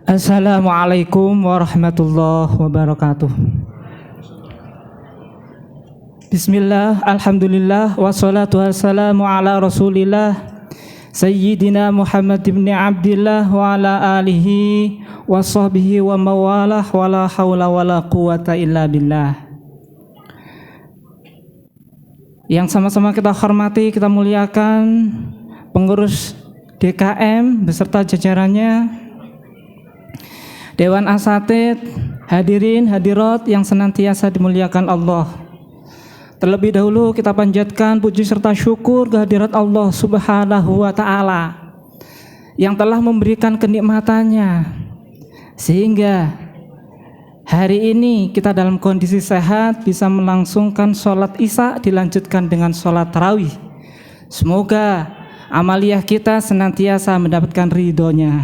Assalamualaikum warahmatullahi wabarakatuh. Bismillah, alhamdulillah, wassalatu wassalamu ala rasulillah Sayyidina Muhammad ibn Abdillah wa ala alihi wa sahbihi wa mawalah wa la hawla wa la quwata illa billah. Yang sama-sama kita hormati, kita muliakan pengurus DKM beserta jajarannya, Dewan Asatid, hadirin hadirat yang senantiasa dimuliakan Allah. Terlebih dahulu kita panjatkan puji serta syukur kehadirat Allah Subhanahu wa Ta'ala yang telah memberikan kenikmatannya sehingga hari ini kita dalam kondisi sehat bisa melangsungkan sholat isya dilanjutkan dengan sholat tarawih. Semoga amaliyah kita senantiasa mendapatkan ridhonya.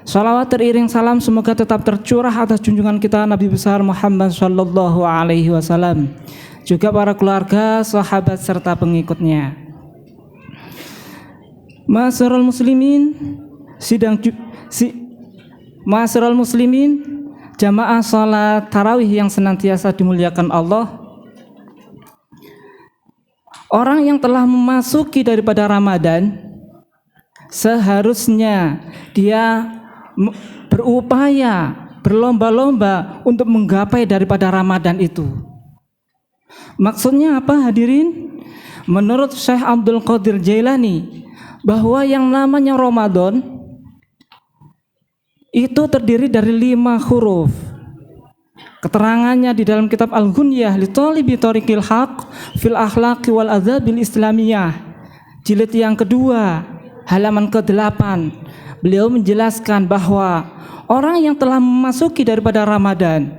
Salawat teriring salam semoga tetap tercurah atas junjungan kita Nabi besar Muhammad sallallahu alaihi wasallam, juga para keluarga, sahabat serta pengikutnya. Ma'asyiral muslimin, Ma'asyiral muslimin, jamaah salat tarawih yang senantiasa dimuliakan Allah. Orang yang telah memasuki daripada Ramadan seharusnya dia berupaya, berlomba-lomba untuk menggapai daripada Ramadan itu. Maksudnya apa hadirin? Menurut Syekh Abdul Qadir Jailani, bahwa yang namanya Ramadan itu terdiri dari 5 huruf. Keterangannya di dalam kitab Al-Ghunyah li Thalibi Thariqil Haq fil Akhlaqi wal Adzabil Islamiyah, jilid yang kedua, halaman ke-8. Beliau menjelaskan bahwa orang yang telah memasuki daripada Ramadan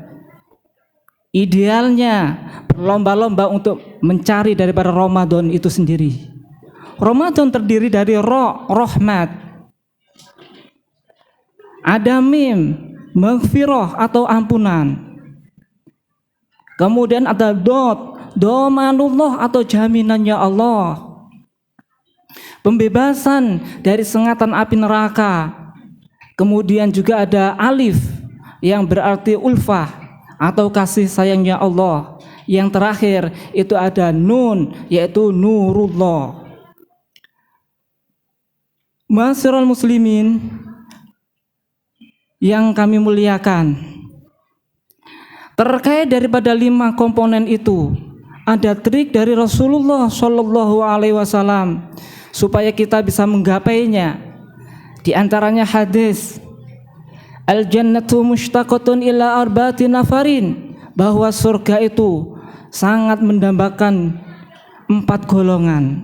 idealnya berlomba-lomba untuk mencari daripada Ramadan itu sendiri. Ramadan terdiri dari rahmat, ada mim, maghfirah atau ampunan. Kemudian ada domanullah atau jaminannya Allah, pembebasan dari sengatan api neraka. Kemudian juga ada alif yang berarti ulfah atau kasih sayangnya Allah. Yang terakhir itu ada nun, yaitu nurullah. Ma'asyiral muslimin yang kami muliakan, terkait daripada 5 komponen itu ada trik dari Rasulullah Shallallahu Alaihi Wasallam supaya kita bisa menggapainya. Di antaranya hadis al-jannatu mushtaqatun ila arba'ati nafarin, bahwa surga itu sangat mendambakan 4 golongan.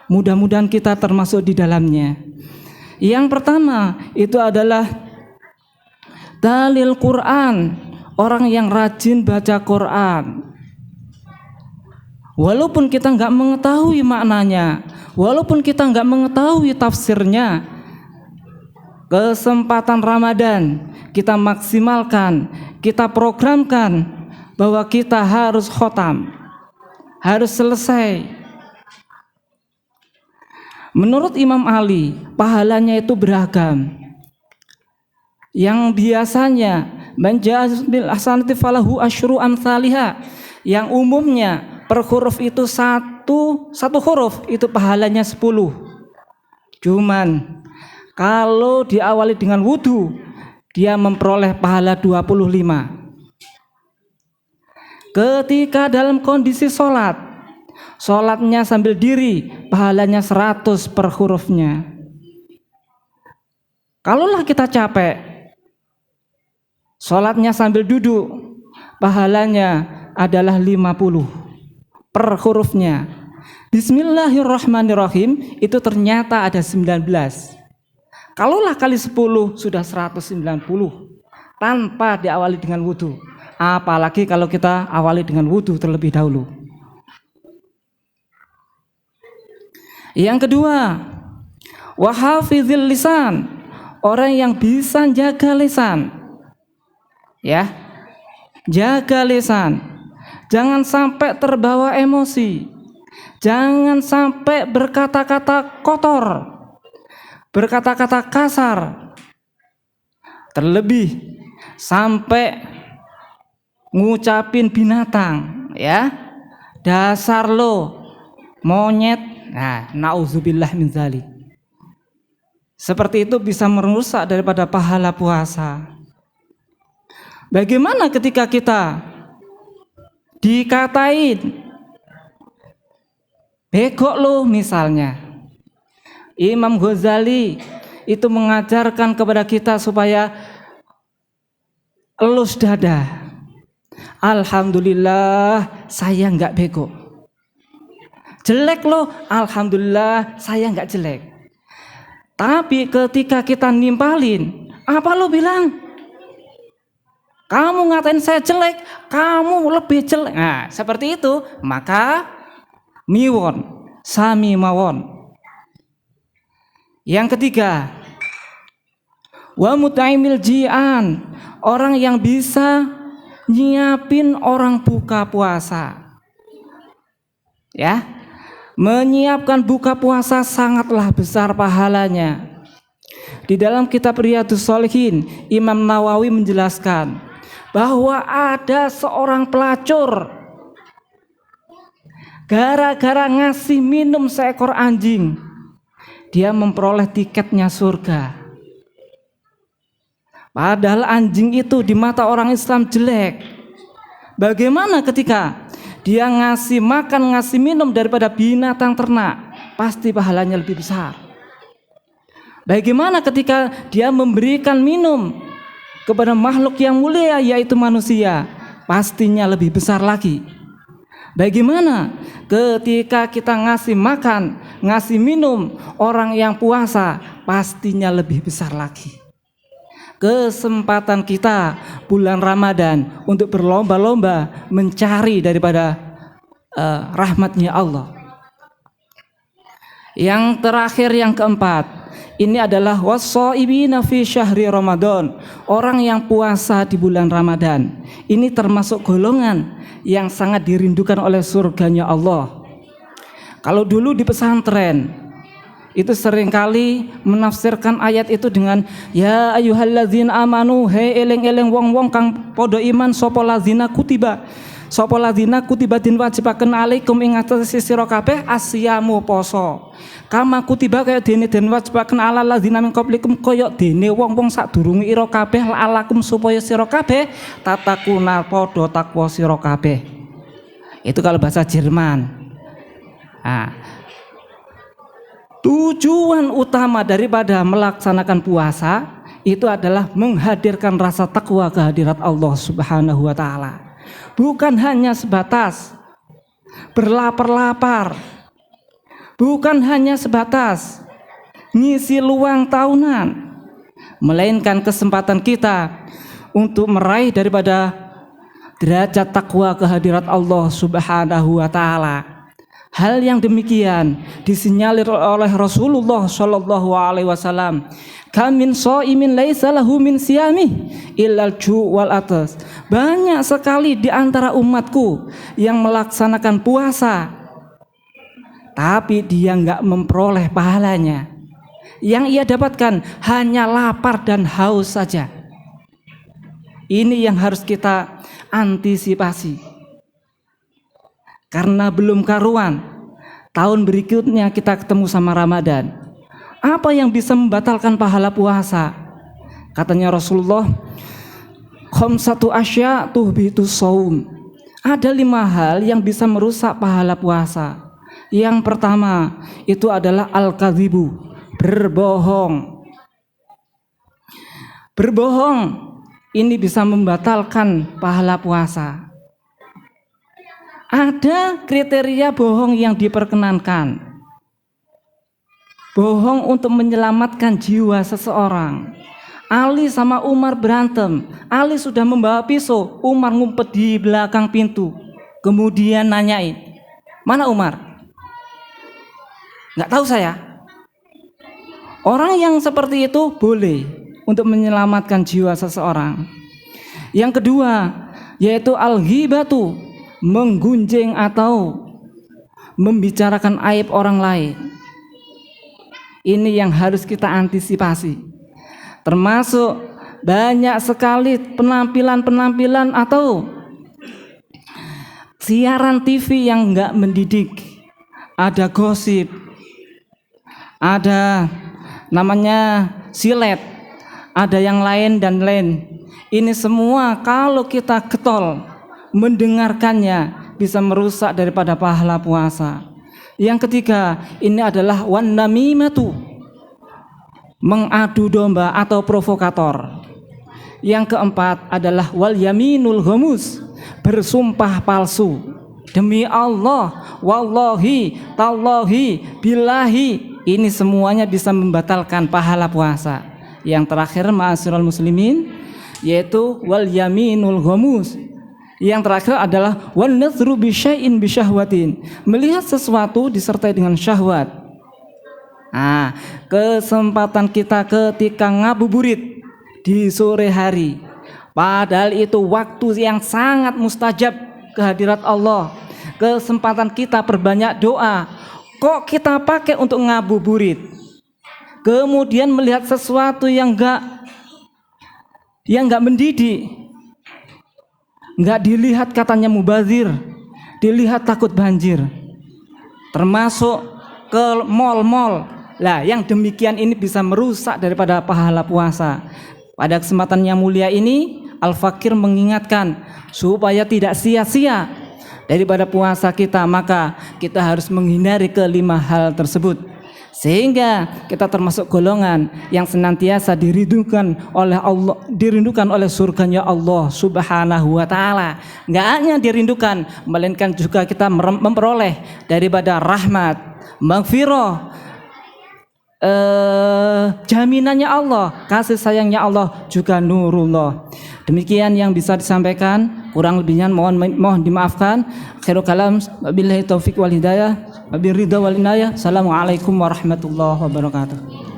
Mudah-mudahan kita termasuk di dalamnya. Yang pertama itu adalah dalil Quran, orang yang rajin baca Quran. Walaupun kita nggak mengetahui maknanya, walaupun kita nggak mengetahui tafsirnya, kesempatan Ramadan kita maksimalkan, kita programkan bahwa kita harus khotam, harus selesai. Menurut Imam Ali, pahalanya itu beragam. Yang biasanya manjaz bil hasanati falahu asyru amsalihha, yang umumnya per huruf itu satu huruf itu pahalanya 10. Cuman kalau diawali dengan wudu, dia memperoleh pahala 25. Ketika dalam kondisi sholatnya sambil diri, pahalanya 100 per hurufnya. Kalaulah kita capek, sholatnya sambil duduk, pahalanya adalah 50 per hurufnya. Bismillahirrahmanirrahim itu ternyata ada 19. Kalaulah kali 10 sudah 190 tanpa diawali dengan wudu. Apalagi kalau kita awali dengan wudu terlebih dahulu. Yang kedua, wahafizil lisan, orang yang bisa jaga lisan. Ya, jaga lisan. Jangan sampai terbawa emosi. Jangan sampai berkata-kata kotor, berkata-kata kasar. terlebih sampai ngucapin binatang, ya, dasar lo monyet. Nah, nauzubillah min dzalik. Seperti itu bisa merusak daripada pahala puasa. Bagaimana ketika kita dikatain bego lo misalnya? Imam Ghazali itu mengajarkan kepada kita supaya elus dada. Alhamdulillah saya enggak bego. Jelek lo, alhamdulillah saya enggak jelek. Tapi ketika kita nimpalin, apa lo bilang? Kamu ngatain saya jelek, kamu lebih jelek. Nah, seperti itu, maka miwon, sami mawon. Yang ketiga, wa mut'imil ji'an, orang yang bisa nyiapin orang buka puasa. Ya. Menyiapkan buka puasa sangatlah besar pahalanya. Di dalam kitab Riyadhus Shalihin, Imam Nawawi menjelaskan bahwa ada seorang pelacur gara-gara ngasih minum seekor anjing, dia memperoleh tiketnya surga. Padahal anjing itu di mata orang Islam jelek. Bagaimana ketika dia ngasih makan, ngasih minum daripada binatang ternak, pasti pahalanya lebih besar. Bagaimana ketika dia memberikan minum kepada makhluk yang mulia, yaitu manusia, pastinya lebih besar lagi. Bagaimana ketika kita ngasih makan, ngasih minum orang yang puasa, pastinya lebih besar lagi. Kesempatan kita bulan Ramadan untuk berlomba-lomba mencari daripada rahmatnya Allah. Yang terakhir, yang keempat, ini adalah was-shaimina fi syahri Ramadan, orang yang puasa di bulan Ramadan. Ini termasuk golongan yang sangat dirindukan oleh surganya Allah. Kalau dulu di pesantren itu seringkali menafsirkan ayat itu dengan ya ayyuhalladzina amanu, he eling-eling wong-wong kang padha iman, sapa ladzina kutiba, sapa ladzina kutibatin wajibaken alaikum ing atase sira kabeh asyamu poso, kama kutiba kaya dene den wajibaken ala ladzina min qablikum, kaya dene wong-wong sadurunge ira kabeh alakum supaya sira kabeh tatakuna padha takwa sira kabeh. Itu kalau bahasa Jerman. Nah, tujuan utama daripada melaksanakan puasa itu adalah menghadirkan rasa takwa kehadirat Allah Subhanahu wa taala. Bukan hanya sebatas berlapar-lapar, bukan hanya sebatas ngisi luang tahunan, melainkan kesempatan kita untuk meraih daripada derajat takwa kehadirat Allah Subhanahu wa taala. Hal yang demikian disinyalir oleh Rasulullah Shallallahu Alaihi Wasallam. Kamin shaimin laisa lahu min siyamih illal ju' wal atas. Banyak sekali di antara umatku yang melaksanakan puasa, tapi dia enggak memperoleh pahalanya. Yang ia dapatkan hanya lapar dan haus saja. Ini yang harus kita antisipasi. Karena belum karuan, tahun berikutnya kita ketemu sama Ramadan. Apa yang bisa membatalkan pahala puasa? Katanya Rasulullah, khamsatu asya tuhbitu shaum. Ada 5 hal yang bisa merusak pahala puasa. Yang pertama itu adalah al-kadzibu, berbohong. Berbohong ini bisa membatalkan pahala puasa. Ada kriteria bohong yang diperkenankan. Bohong untuk menyelamatkan jiwa seseorang. Ali sama Umar berantem. Ali sudah membawa pisau, Umar ngumpet di belakang pintu. Kemudian nanyain, mana Umar? Nggak tahu saya. Orang yang seperti itu boleh untuk menyelamatkan jiwa seseorang. Yang kedua, yaitu al-ghibatu, menggunjing atau membicarakan aib orang lain. Ini yang harus kita antisipasi. Termasuk banyak sekali penampilan-penampilan atau siaran TV yang enggak mendidik. Ada gosip, ada namanya silet, ada yang lain dan lain. Ini semua kalau kita getol mendengarkannya bisa merusak daripada pahala puasa. Yang ketiga, ini adalah wan namimatu, mengadu domba atau provokator. Yang keempat adalah wal yaminul ghamus, bersumpah palsu. Demi Allah, wallahi, tallahi, billahi, ini semuanya bisa membatalkan pahala puasa. Yang terakhir ma'asyiral muslimin, yaitu wal yaminul ghamus. Yang terakhir adalah wan nadhru bi syai'in bi syahwatin, melihat sesuatu disertai dengan syahwat. Nah, kesempatan kita ketika ngabuburit di sore hari, padahal itu waktu yang sangat mustajab kehadirat Allah. Kesempatan kita perbanyak doa, kok kita pakai untuk ngabuburit, kemudian melihat sesuatu yang enggak mendidik, enggak dilihat katanya mubazir, dilihat takut banjir, termasuk ke mal-mal. Lah, yang demikian ini bisa merusak daripada pahala puasa. Pada kesempatan yang mulia ini, Al-Fakir mengingatkan supaya tidak sia-sia daripada puasa kita, maka kita harus menghindari kelima hal tersebut, sehingga kita termasuk golongan yang senantiasa dirindukan oleh Allah, dirindukan oleh surganya Allah Subhanahu wa taala. Enggak hanya dirindukan, melainkan juga kita memperoleh daripada rahmat, maghfirah, jaminannya Allah, kasih sayangnya Allah, juga nurullah. Demikian yang bisa disampaikan, kurang lebihnya mohon dimaafkan. Khairul kalam, wabillahi taufik wal hidayah, wabiridha wal inayah. Assalamualaikum warahmatullahi wabarakatuh.